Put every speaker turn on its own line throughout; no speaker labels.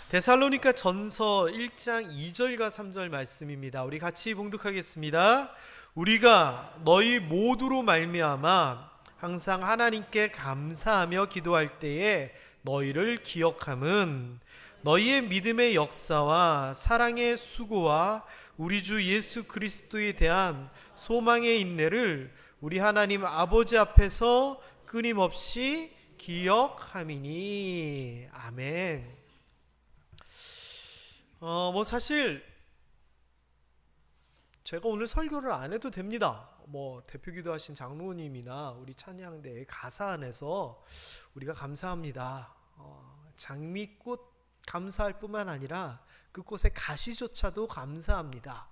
데살로니가 전서 1장 2절과 3절 말씀입니다. 우리 같이 봉독하겠습니다. 우리가 너희 모두로 말미암아 항상 하나님께 감사하며 기도할 때에 너희를 기억함은 너희의 믿음의 역사와 사랑의 수고와 우리 주 예수 그리스도에 대한 소망의 인내를 우리 하나님 아버지 앞에서 끊임없이 기억함이니. 아멘. 사실 제가 오늘 설교를 안 해도 됩니다. 대표 기도하신 장로님이나 우리 찬양대의 가사 안에서 우리가 감사합니다. 장미꽃 감사할 뿐만 아니라 그 꽃의 가시조차도 감사합니다.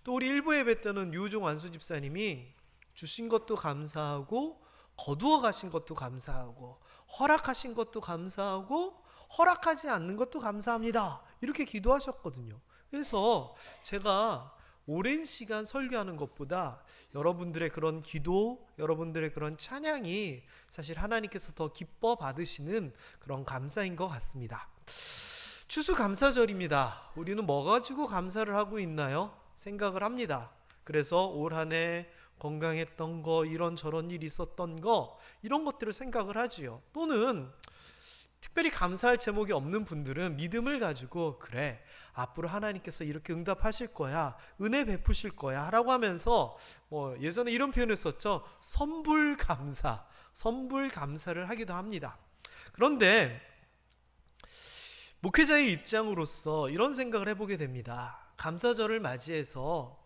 또 우리 일부 예배 때는 유우종 완수 집사님이 주신 것도 감사하고 거두어 가신 것도 감사하고 허락하신 것도 감사하고 허락하지 않는 것도 감사합니다. 이렇게 기도하셨거든요. 그래서 제가 오랜 시간 설교하는 것보다 여러분들의 그런 기도, 여러분들의 그런 찬양이 사실 하나님께서 더 기뻐 받으시는 그런 감사인 것 같습니다. 추수감사절입니다. 우리는 뭐 가지고 감사를 하고 있나요? 생각을 합니다. 그래서 올 한 해 건강했던 거, 이런저런 일이 있었던 거, 이런 것들을 생각을 하지요. 또는 특별히 감사할 제목이 없는 분들은 믿음을 가지고 그래, 앞으로 하나님께서 이렇게 응답하실 거야, 은혜 베푸실 거야 라고 하면서 예전에 이런 표현을 썼죠. 선불감사, 선불감사를 하기도 합니다. 그런데 목회자의 입장으로서 이런 생각을 해보게 됩니다. 감사절을 맞이해서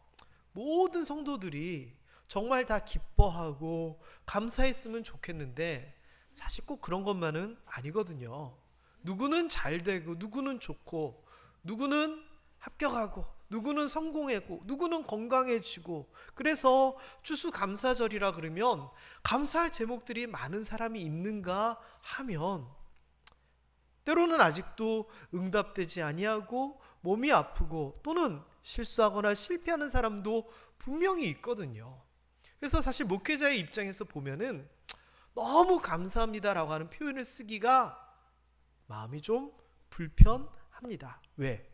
모든 성도들이 정말 다 기뻐하고 감사했으면 좋겠는데 사실 꼭 그런 것만은 아니거든요. 누구는 잘 되고 누구는 좋고 누구는 합격하고 누구는 성공하고 누구는 건강해지고, 그래서 추수감사절이라 그러면 감사할 제목들이 많은 사람이 있는가 하면 때로는 아직도 응답되지 아니하고 몸이 아프고 또는 실수하거나 실패하는 사람도 분명히 있거든요. 그래서 사실 목회자의 입장에서 보면은 너무 감사합니다라고 하는 표현을 쓰기가 마음이 좀 불편합니다. 왜?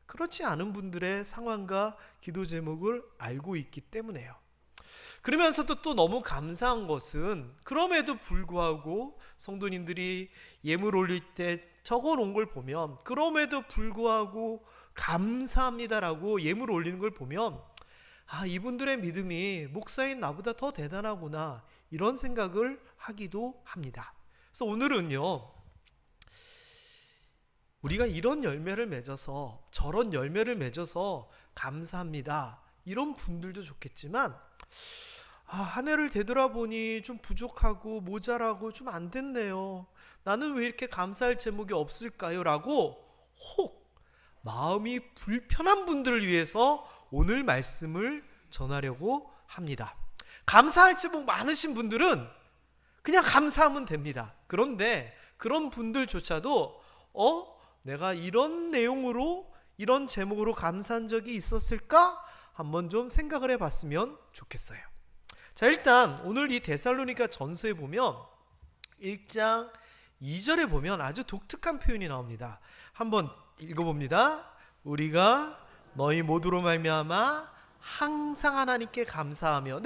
그렇지 않은 분들의 상황과 기도 제목을 알고 있기 때문에요. 그러면서도 또 너무 감사한 것은 그럼에도 불구하고 성도님들이 예물 올릴 때 적어 놓은 걸 보면 그럼에도 불구하고 감사합니다라고 예물 올리는 걸 보면 이분들의 믿음이 목사인 나보다 더 대단하구나, 이런 생각을 하기도 합니다. 그래서 오늘은요, 우리가 이런 열매를 맺어서 저런 열매를 맺어서 감사합니다, 이런 분들도 좋겠지만 한 해를 되돌아보니 좀 부족하고 모자라고 좀 안 됐네요, 나는 왜 이렇게 감사할 제목이 없을까요? 라고 혹 마음이 불편한 분들을 위해서 오늘 말씀을 전하려고 합니다. 감사할 제목 많으신 분들은 그냥 감사하면 됩니다. 그런데 그런 분들조차도 내가 이런 내용으로 이런 제목으로 감사한 적이 있었을까? 한번 좀 생각을 해봤으면 좋겠어요. 자, 일단 오늘 이 데살로니가 전서에 보면 1장 2절에 보면 아주 독특한 표현이 나옵니다. 한번 읽어봅니다. 우리가 너희 모두로 말미암아 항상 하나님께 감사하며.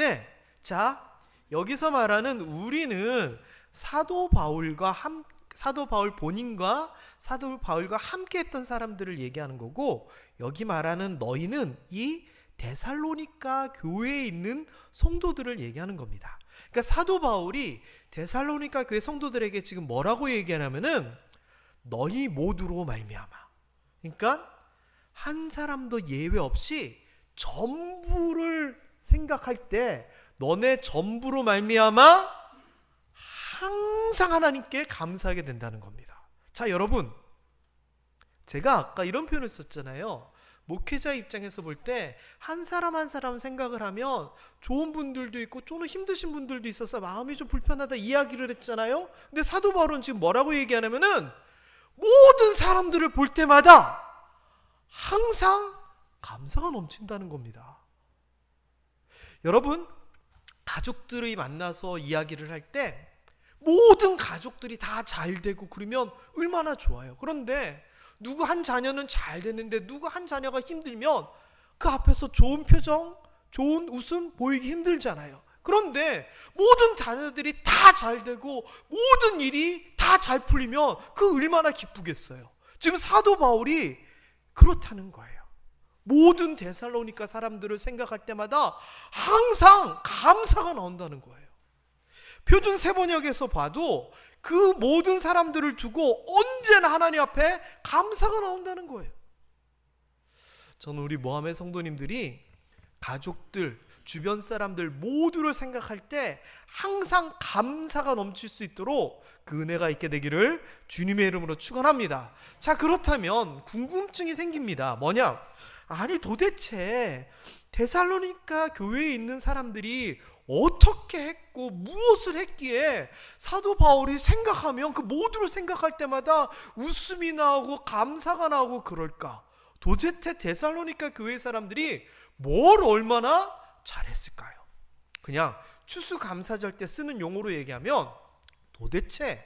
자, 여기서 말하는 우리는 사도 바울 본인과 사도 바울과 함께 했던 사람들을 얘기하는 거고, 여기 말하는 너희는 이 데살로니가 교회에 있는 성도들을 얘기하는 겁니다. 그러니까 사도 바울이 데살로니가 교회 성도들에게 지금 뭐라고 얘기하냐면은 너희 모두로 말미암아, 그러니까 한 사람도 예외 없이 전부를 생각할 때 너네 전부로 말미암아 항상 하나님께 감사하게 된다는 겁니다. 자, 여러분, 제가 아까 이런 표현을 썼잖아요. 목회자 입장에서 볼 때 한 사람 한 사람 생각을 하면 좋은 분들도 있고 좀 힘드신 분들도 있어서 마음이 좀 불편하다 이야기를 했잖아요. 근데 사도 바울은 지금 뭐라고 얘기하냐면은 모든 사람들을 볼 때마다 항상 감사가 넘친다는 겁니다. 여러분, 가족들이 만나서 이야기를 할 때 모든 가족들이 다 잘 되고 그러면 얼마나 좋아요. 그런데 누구 한 자녀는 잘 됐는데 누구 한 자녀가 힘들면 그 앞에서 좋은 표정, 좋은 웃음 보이기 힘들잖아요. 그런데 모든 자녀들이 다 잘 되고 모든 일이 다 잘 풀리면 그 얼마나 기쁘겠어요. 지금 사도 바울이 그렇다는 거예요. 모든 데살로니가 사람들을 생각할 때마다 항상 감사가 나온다는 거예요. 표준 세번역에서 봐도 그 모든 사람들을 두고 언제나 하나님 앞에 감사가 나온다는 거예요. 저는 우리 모함의 성도님들이 가족들, 주변 사람들 모두를 생각할 때 항상 감사가 넘칠 수 있도록 그 은혜가 있게 되기를 주님의 이름으로 축원합니다. 자, 그렇다면 궁금증이 생깁니다. 뭐냐? 아니, 도대체 데살로니가 교회에 있는 사람들이 어떻게 했고 무엇을 했기에 사도 바울이 생각하면 그 모두를 생각할 때마다 웃음이 나오고 감사가 나오고 그럴까? 도대체 데살로니가 교회 사람들이 뭘 얼마나 잘했을까요? 그냥 추수감사절 때 쓰는 용어로 얘기하면 도대체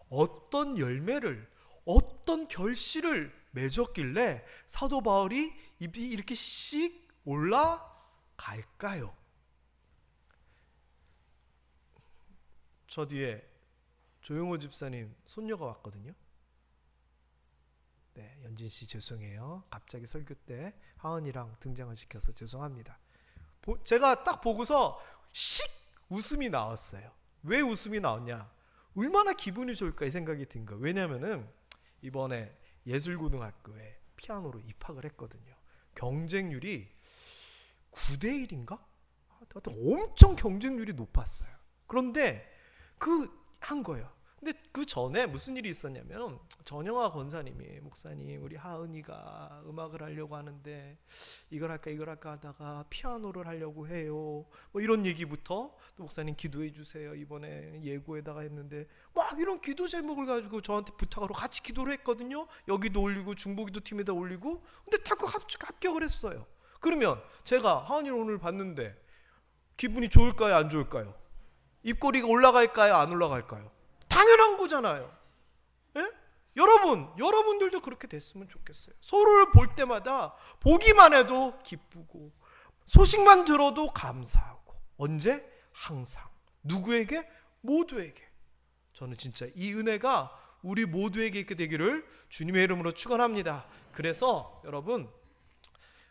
어떤 열매를, 어떤 결실을 맺었길래 사도 바울이 입이 이렇게 씩 올라갈까요? 저 뒤에 조용호 집사님 손녀가 왔거든요. 네, 연진 씨 죄송해요. 갑자기 설교 때 하은이랑 등장을 시켜서 죄송합니다. 제가 딱 보고서 씩 웃음이 나왔어요. 왜 웃음이 나왔냐? 얼마나 기분이 좋을까 이 생각이 든 거예요. 왜냐면은 이번에 예술고등학교에 피아노로 입학을 했거든요. 경쟁률이 9대1인가? 엄청 경쟁률이 높았어요. 그런데 한 거예요. 근데 그 전에 무슨 일이 있었냐면 전영아 권사님이 목사님 우리 하은이가 음악을 하려고 하는데 이걸 할까 하다가 피아노를 하려고 해요. 뭐 이런 얘기부터 또 목사님 기도해 주세요. 이번에 예고에다가 했는데 막 이런 기도 제목을 가지고 저한테 부탁하러 같이 기도를 했거든요. 여기도 올리고 중보기도 팀에다 올리고 근데 자꾸 합격을 했어요. 그러면 제가 하은이를 오늘 봤는데 기분이 좋을까요? 안 좋을까요? 입꼬리가 올라갈까요? 안 올라갈까요? 당연한 거잖아요. 예? 여러분들도 그렇게 됐으면 좋겠어요. 서로를 볼 때마다 보기만 해도 기쁘고 소식만 들어도 감사하고 언제? 항상. 누구에게? 모두에게. 저는 진짜 이 은혜가 우리 모두에게 있게 되기를 주님의 이름으로 축원합니다. 그래서 여러분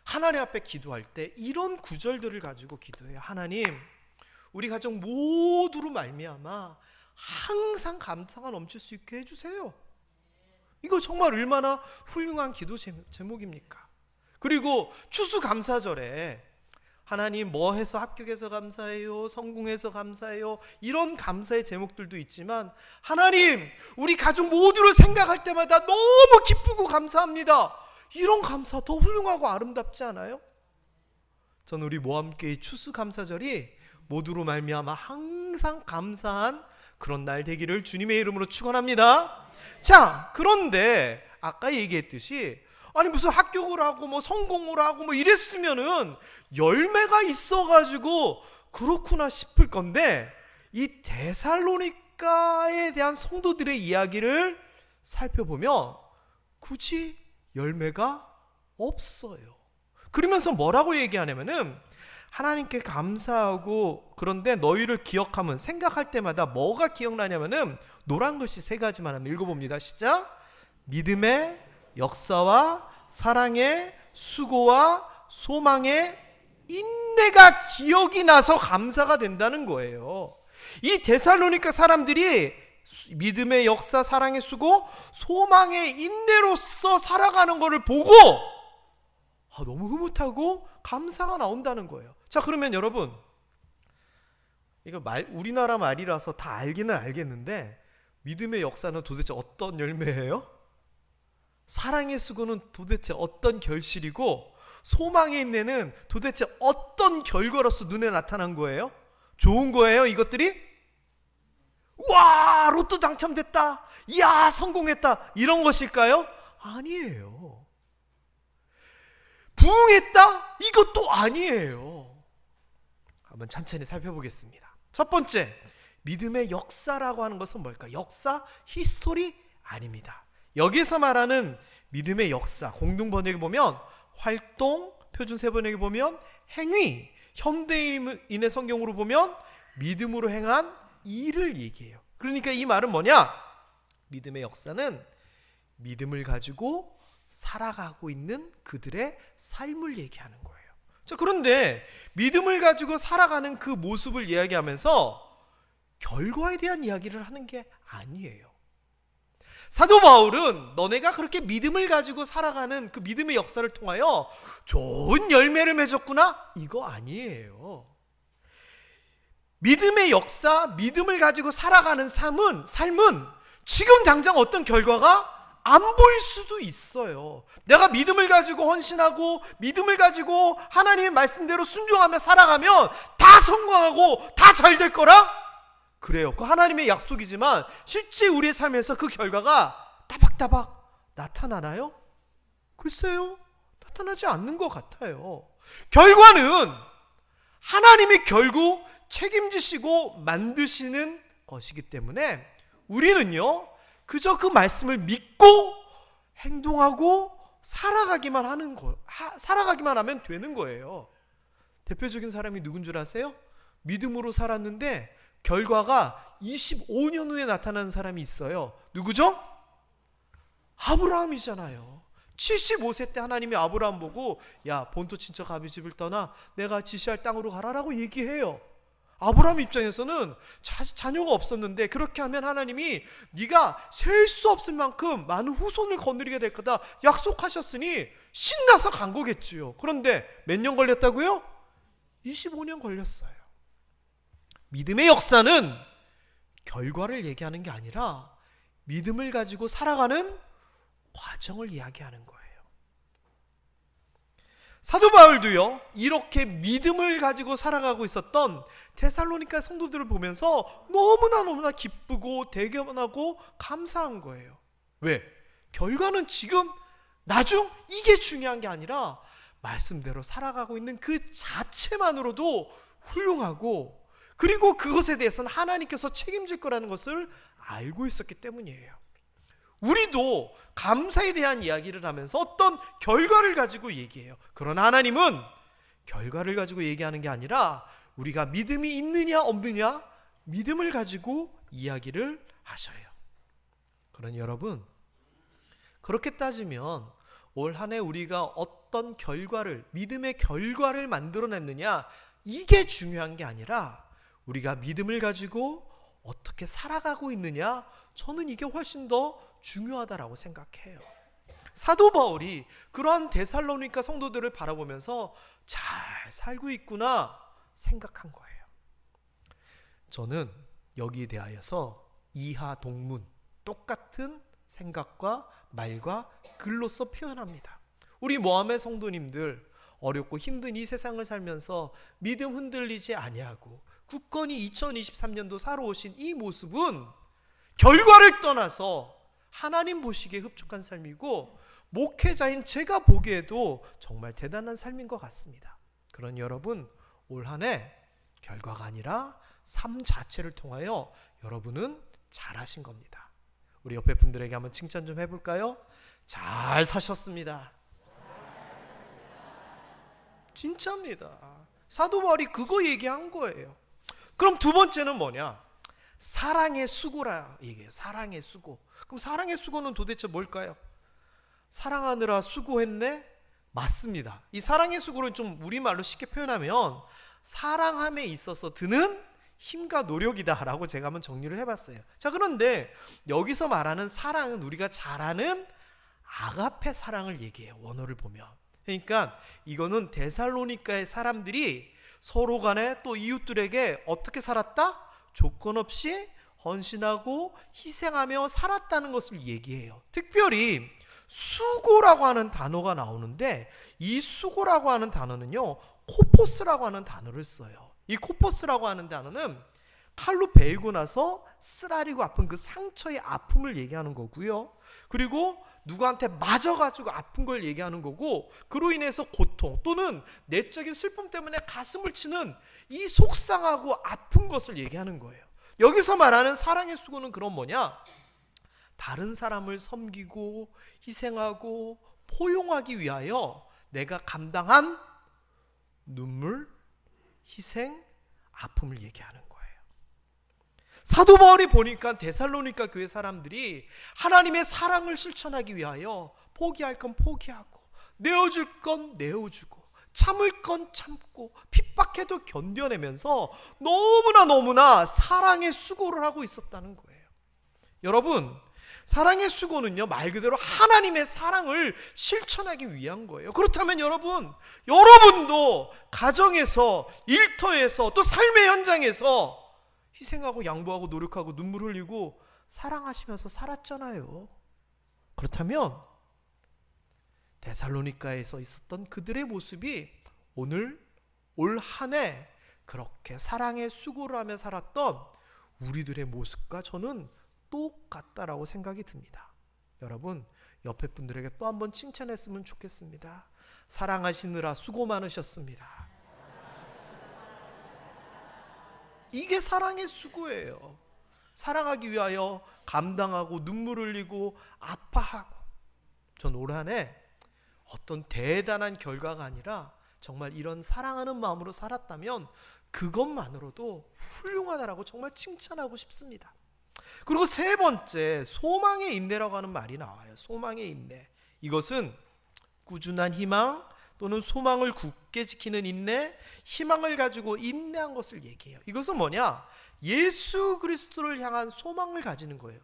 하나님 앞에 기도할 때 이런 구절들을 가지고 기도해요. 하나님, 우리 가정 모두로 말미암아 항상 감사가 넘칠 수 있게 해주세요. 이거 정말 얼마나 훌륭한 기도 제목입니까? 그리고 추수감사절에 하나님 뭐 해서 합격해서 감사해요, 성공해서 감사해요, 이런 감사의 제목들도 있지만 하나님 우리 가족 모두를 생각할 때마다 너무 기쁘고 감사합니다. 이런 감사 더 훌륭하고 아름답지 않아요? 저는 우리 모함교회 추수감사절이 모두로 말미암아 항상 감사한 그런 날 되기를 주님의 이름으로 축원합니다. 자, 그런데 아까 얘기했듯이 아니 무슨 합격을 하고 뭐 성공을 하고 뭐 이랬으면은 열매가 있어가지고 그렇구나 싶을 건데 이 데살로니가에 대한 성도들의 이야기를 살펴보면 굳이 열매가 없어요. 그러면서 뭐라고 얘기하냐면은 하나님께 감사하고 그런데 너희를 기억하면 생각할 때마다 뭐가 기억나냐면은 노란 글씨 3가지만 한번 읽어봅니다. 시작. 믿음의 역사와 사랑의 수고와 소망의 인내가 기억이 나서 감사가 된다는 거예요. 이 데살로니가 사람들이 믿음의 역사, 사랑의 수고, 소망의 인내로서 살아가는 것을 보고 너무 흐뭇하고 감사가 나온다는 거예요. 자, 그러면 여러분 이거 우리나라 말이라서 다 알기는 알겠는데 믿음의 역사는 도대체 어떤 열매예요? 사랑의 수고는 도대체 어떤 결실이고 소망의 인내는 도대체 어떤 결과로서 눈에 나타난 거예요? 좋은 거예요, 이것들이? 와, 로또 당첨됐다, 이야 성공했다, 이런 것일까요? 아니에요. 부흥했다? 이것도 아니에요. 한번 천천히 살펴보겠습니다. 첫 번째, 믿음의 역사라고 하는 것은 뭘까? 역사, 히스토리 아닙니다. 여기서 말하는 믿음의 역사, 공동 번역에 보면 활동, 표준 세 번역에 보면 행위, 현대인의 성경으로 보면 믿음으로 행한 일을 얘기해요. 그러니까 이 말은 뭐냐? 믿음의 역사는 믿음을 가지고 살아가고 있는 그들의 삶을 얘기하는 거예요. 자, 그런데 믿음을 가지고 살아가는 그 모습을 이야기하면서 결과에 대한 이야기를 하는 게 아니에요. 사도 바울은 너네가 그렇게 믿음을 가지고 살아가는 그 믿음의 역사를 통하여 좋은 열매를 맺었구나, 이거 아니에요. 믿음의 역사, 믿음을 가지고 살아가는 삶은 지금 당장 어떤 결과가 안 보일 수도 있어요. 내가 믿음을 가지고 헌신하고 믿음을 가지고 하나님의 말씀대로 순종하며 살아가면 다 성공하고 다 잘 될 거라? 그래요. 그 하나님의 약속이지만 실제 우리의 삶에서 그 결과가 따박따박 나타나나요? 글쎄요, 나타나지 않는 것 같아요. 결과는 하나님이 결국 책임지시고 만드시는 것이기 때문에 우리는요, 그저 그 말씀을 믿고 행동하고 살아가기만 하면 되는 거예요. 대표적인 사람이 누군 줄 아세요? 믿음으로 살았는데 결과가 25년 후에 나타나는 사람이 있어요. 누구죠? 아브라함이잖아요. 75세 때 하나님이 아브라함 보고 야, 본토 친척 아비 집을 떠나 내가 지시할 땅으로 가라라고 얘기해요. 아브라함 입장에서는 자녀가 없었는데 그렇게 하면 하나님이 네가 셀 수 없을 만큼 많은 후손을 거느리게 될 거다 약속하셨으니 신나서 간 거겠지요. 그런데 몇 년 걸렸다고요? 25년 걸렸어요. 믿음의 역사는 결과를 얘기하는 게 아니라 믿음을 가지고 살아가는 과정을 이야기하는 거예요. 사도 바울도요, 이렇게 믿음을 가지고 살아가고 있었던 데살로니가 성도들을 보면서 너무나 기쁘고 대견하고 감사한 거예요. 왜? 결과는 지금 나중 이게 중요한 게 아니라 말씀대로 살아가고 있는 그 자체만으로도 훌륭하고, 그리고 그것에 대해서는 하나님께서 책임질 거라는 것을 알고 있었기 때문이에요. 우리도 감사에 대한 이야기를 하면서 어떤 결과를 가지고 얘기해요. 그러나 하나님은 결과를 가지고 얘기하는 게 아니라 우리가 믿음이 있느냐 없느냐 믿음을 가지고 이야기를 하셔요. 그러니 여러분, 그렇게 따지면 올 한 해 우리가 어떤 결과를, 믿음의 결과를 만들어냈느냐, 이게 중요한 게 아니라 우리가 믿음을 가지고 어떻게 살아가고 있느냐, 저는 이게 훨씬 더 중요하다라고 생각해요. 사도 바울이 그러한 데살로니가 성도들을 바라보면서 잘 살고 있구나 생각한 거예요. 저는 여기에 대하여서 이하 동문, 똑같은 생각과 말과 글로써 표현합니다. 우리 모함의 성도님들, 어렵고 힘든 이 세상을 살면서 믿음 흔들리지 아니하고 굳건히 2023년도 살아오신 이 모습은 결과를 떠나서 하나님 보시기에 흡족한 삶이고, 목회자인 제가 보기에도 정말 대단한 삶인 것 같습니다. 그러니 여러분, 올 한 해 결과가 아니라 삶 자체를 통하여 여러분은 잘하신 겁니다. 우리 옆에 분들에게 한번 칭찬 좀 해볼까요? 잘 사셨습니다. 진짜입니다. 사도 바울이 그거 얘기한 거예요. 그럼 두 번째는 뭐냐? 사랑의 수고라 얘기해요. 사랑의 수고. 그럼 사랑의 수고는 도대체 뭘까요? 사랑하느라 수고했네? 맞습니다. 이 사랑의 수고를 좀 우리말로 쉽게 표현하면 사랑함에 있어서 드는 힘과 노력이다 라고 제가 한번 정리를 해봤어요. 자, 그런데 여기서 말하는 사랑은 우리가 잘 아는 아가페 사랑을 얘기해요. 원어를 보면. 그러니까 이거는 데살로니가의 사람들이 서로 간에 또 이웃들에게 어떻게 살았다? 조건 없이 헌신하고 희생하며 살았다는 것을 얘기해요. 특별히 수고라고 하는 단어가 나오는데, 이 수고라고 하는 단어는요, 코포스라고 하는 단어를 써요. 이 코포스라고 하는 단어는 칼로 베이고 나서 쓰라리고 아픈 그 상처의 아픔을 얘기하는 거고요. 그리고 누구한테 맞아가지고 아픈 걸 얘기하는 거고, 그로 인해서 고통 또는 내적인 슬픔 때문에 가슴을 치는 이 속상하고 아픈 것을 얘기하는 거예요. 여기서 말하는 사랑의 수고는 그럼 뭐냐? 다른 사람을 섬기고 희생하고 포용하기 위하여 내가 감당한 눈물, 희생, 아픔을 얘기하는 거예요. 사도 바울이 보니까 데살로니가 교회 사람들이 하나님의 사랑을 실천하기 위하여 포기할 건 포기하고 내어줄 건 내어주고 참을 건 참고 핍박해도 견뎌내면서 너무나 사랑의 수고를 하고 있었다는 거예요. 여러분, 사랑의 수고는요, 말 그대로 하나님의 사랑을 실천하기 위한 거예요. 그렇다면 여러분도 가정에서, 일터에서, 또 삶의 현장에서 희생하고 양보하고 노력하고 눈물 흘리고 사랑하시면서 살았잖아요. 그렇다면 데살로니가에서 있었던 그들의 모습이 올 한 해 그렇게 사랑의 수고를 하며 살았던 우리들의 모습과 저는 똑같다라고 생각이 듭니다. 여러분, 옆에 분들에게 또 한번 칭찬했으면 좋겠습니다. 사랑하시느라 수고 많으셨습니다. 이게 사랑의 수고예요. 사랑하기 위하여 감당하고 눈물 흘리고 아파하고. 전 올 한 해 어떤 대단한 결과가 아니라 정말 이런 사랑하는 마음으로 살았다면 그것만으로도 훌륭하다라고 정말 칭찬하고 싶습니다. 그리고 세 번째, 소망의 인내라고 하는 말이 나와요. 소망의 인내. 이것은 꾸준한 희망 또는 소망을 굳게 지키는 인내, 희망을 가지고 인내한 것을 얘기해요. 이것은 뭐냐? 예수 그리스도를 향한 소망을 가지는 거예요.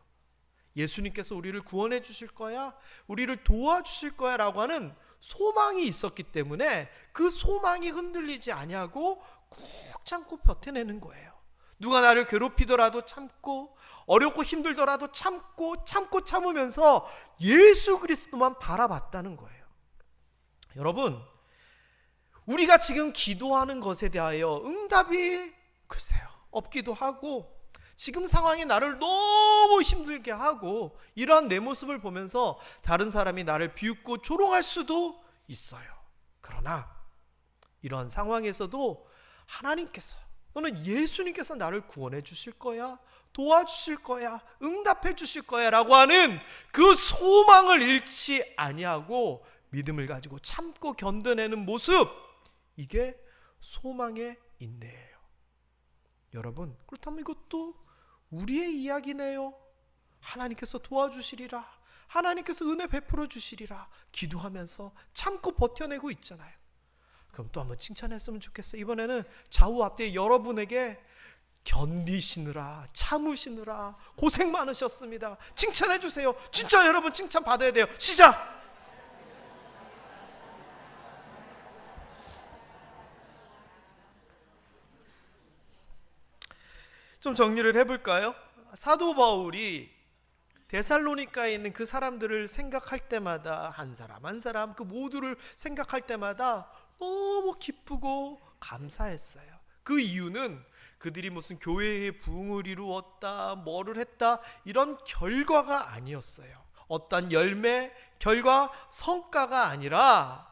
예수님께서 우리를 구원해 주실 거야, 우리를 도와주실 거야 라고 하는 소망이 있었기 때문에 그 소망이 흔들리지 아니하고 꾹 참고 버텨내는 거예요. 누가 나를 괴롭히더라도 참고, 어렵고 힘들더라도 참으면서 예수 그리스도만 바라봤다는 거예요. 여러분, 우리가 지금 기도하는 것에 대하여 응답이 글쎄요 없기도 하고, 지금 상황이 나를 너무 힘들게 하고, 이러한 내 모습을 보면서 다른 사람이 나를 비웃고 조롱할 수도 있어요. 그러나 이러한 상황에서도 하나님께서 또는 예수님께서 나를 구원해 주실 거야, 도와주실 거야, 응답해 주실 거야 라고 하는 그 소망을 잃지 아니하고 믿음을 가지고 참고 견뎌내는 모습, 이게 소망의 인내예요. 여러분, 그렇다면 이것도 우리의 이야기네요. 하나님께서 도와주시리라, 하나님께서 은혜 베풀어 주시리라 기도하면서 참고 버텨내고 있잖아요. 그럼 또 한번 칭찬했으면 좋겠어요. 이번에는 좌우 앞뒤 여러분에게 견디시느라, 참으시느라 고생 많으셨습니다. 칭찬해 주세요. 진짜 여러분 칭찬 받아야 돼요. 시작! 좀 정리를 해볼까요? 사도 바울이 데살로니가에 있는 그 사람들을 생각할 때마다, 한 사람 한 사람 그 모두를 생각할 때마다 너무 기쁘고 감사했어요. 그 이유는 그들이 무슨 교회의 부흥을 이루었다, 뭐를 했다, 이런 결과가 아니었어요. 어떤 열매, 결과, 성과가 아니라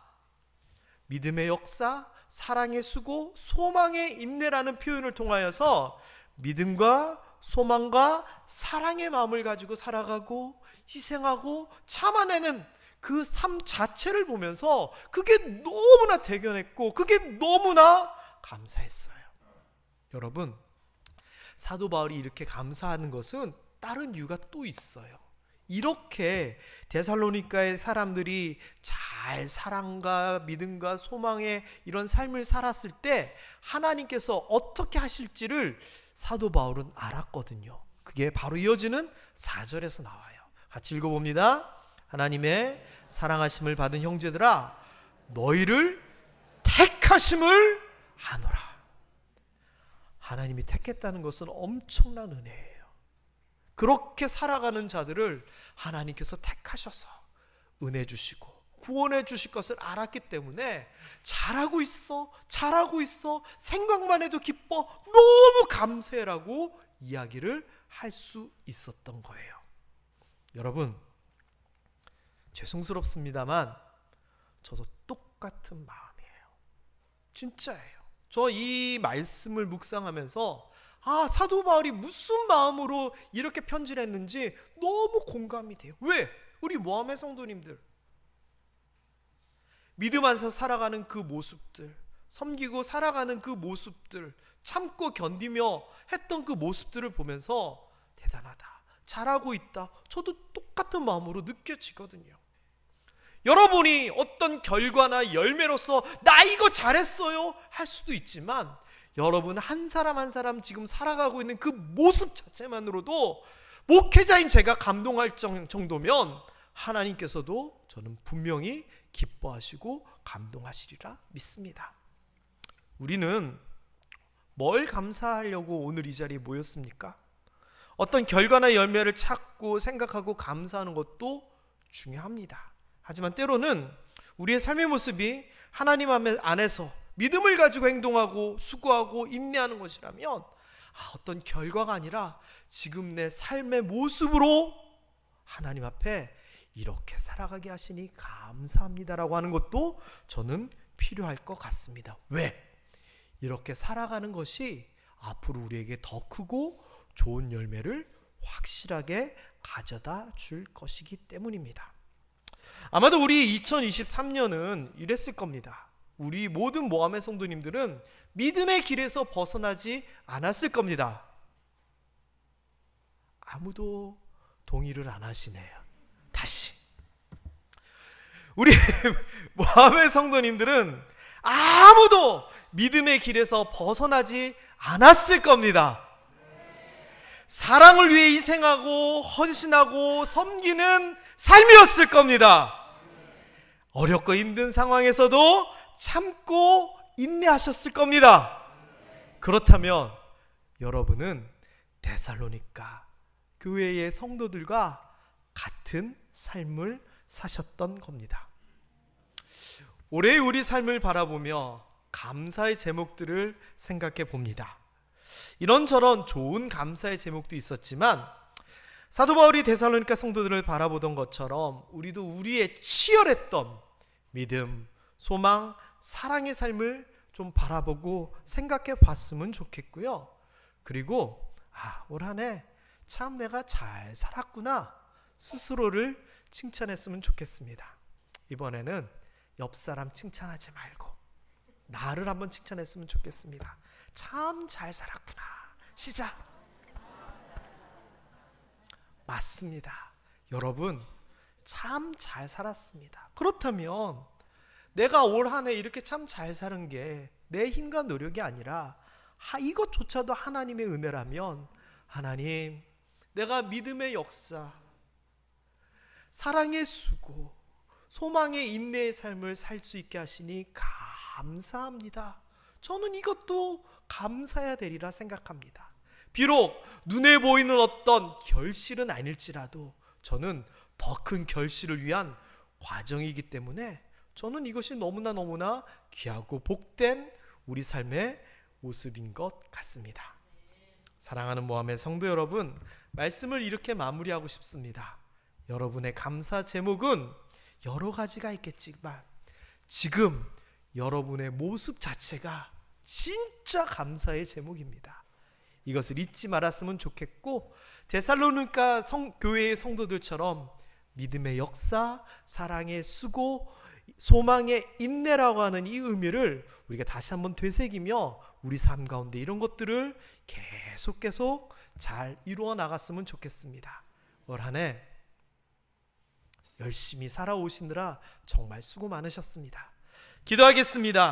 믿음의 역사, 사랑의 수고, 소망의 인내라는 표현을 통하여서 믿음과 소망과 사랑의 마음을 가지고 살아가고 희생하고 참아내는 그 삶 자체를 보면서 그게 너무나 대견했고 그게 너무나 감사했어요. 여러분, 사도 바울이 이렇게 감사하는 것은 다른 이유가 또 있어요. 이렇게 데살로니가의 사람들이 잘 사랑과 믿음과 소망의 이런 삶을 살았을 때 하나님께서 어떻게 하실지를 사도 바울은 알았거든요. 그게 바로 이어지는 4절에서 나와요. 같이 읽어봅니다. 하나님의 사랑하심을 받은 형제들아, 너희를 택하심을 아노라. 하나님이 택했다는 것은 엄청난 은혜예요. 그렇게 살아가는 자들을 하나님께서 택하셔서 은혜 주시고 구원해 주실 것을 알았기 때문에 잘하고 있어, 생각만 해도 기뻐, 너무 감사해라고 이야기를 할 수 있었던 거예요. 여러분, 죄송스럽습니다만 저도 똑같은 마음이에요. 진짜예요. 저 이 말씀을 묵상하면서 사도 바울이 무슨 마음으로 이렇게 편지를 했는지 너무 공감이 돼요. 왜? 우리 모함의 성도님들 믿음 안에서 살아가는 그 모습들, 섬기고 살아가는 그 모습들, 참고 견디며 했던 그 모습들을 보면서 대단하다, 잘하고 있다, 저도 똑같은 마음으로 느껴지거든요. 여러분이 어떤 결과나 열매로서 나 이거 잘했어요 할 수도 있지만, 여러분 한 사람 한 사람 지금 살아가고 있는 그 모습 자체만으로도 목회자인 제가 감동할 정도면 하나님께서도 저는 분명히 기뻐하시고 감동하시리라 믿습니다. 우리는 뭘 감사하려고 오늘 이 자리에 모였습니까? 어떤 결과나 열매를 찾고 생각하고 감사하는 것도 중요합니다. 하지만 때로는 우리의 삶의 모습이 하나님 안에서 믿음을 가지고 행동하고 수고하고 인내하는 것이라면 어떤 결과가 아니라 지금 내 삶의 모습으로 하나님 앞에 이렇게 살아가게 하시니 감사합니다라고 하는 것도 저는 필요할 것 같습니다. 왜? 이렇게 살아가는 것이 앞으로 우리에게 더 크고 좋은 열매를 확실하게 가져다 줄 것이기 때문입니다. 아마도 우리 2023년은 이랬을 겁니다. 우리 모든 모함의 성도님들은 믿음의 길에서 벗어나지 않았을 겁니다. 아무도 동의를 안 하시네요. 다시, 우리 모함의 성도님들은 아무도 믿음의 길에서 벗어나지 않았을 겁니다. 사랑을 위해 희생하고 헌신하고 섬기는 삶이었을 겁니다. 어렵고 힘든 상황에서도 참고 인내하셨을 겁니다. 그렇다면 여러분은 데살로니가 교회의 성도들과 같은 삶을 사셨던 겁니다. 올해 우리 삶을 바라보며 감사의 제목들을 생각해 봅니다. 이런저런 좋은 감사의 제목도 있었지만 사도 바울이 데살로니가 성도들을 바라보던 것처럼 우리도 우리의 치열했던 믿음, 소망, 사랑의 삶을 좀 바라보고 생각해 봤으면 좋겠고요. 그리고 올 한 해 참 내가 잘 살았구나 스스로를 칭찬했으면 좋겠습니다. 이번에는 옆 사람 칭찬하지 말고 나를 한번 칭찬했으면 좋겠습니다. 참 잘 살았구나. 시작. 맞습니다. 여러분 참 잘 살았습니다. 그렇다면 내가 올 한 해 이렇게 참 잘 사는 게 내 힘과 노력이 아니라 이것조차도 하나님의 은혜라면, 하나님 내가 믿음의 역사, 사랑의 수고, 소망의 인내의 삶을 살 수 있게 하시니 감사합니다. 저는 이것도 감사해야 되리라 생각합니다. 비록 눈에 보이는 어떤 결실은 아닐지라도 저는 더 큰 결실을 위한 과정이기 때문에 저는 이것이 너무나 귀하고 복된 우리 삶의 모습인 것 같습니다. 사랑하는 모함의 성도 여러분, 말씀을 이렇게 마무리하고 싶습니다. 여러분의 감사 제목은 여러 가지가 있겠지만 지금 여러분의 모습 자체가 진짜 감사의 제목입니다. 이것을 잊지 말았으면 좋겠고, 데살로니가 교회의 성도들처럼 믿음의 역사, 사랑의 수고, 소망의 인내라고 하는 이 의미를 우리가 다시 한번 되새기며 우리 삶 가운데 이런 것들을 계속 잘 이루어 나갔으면 좋겠습니다. 올 한 해 열심히 살아오시느라 정말 수고 많으셨습니다. 기도하겠습니다.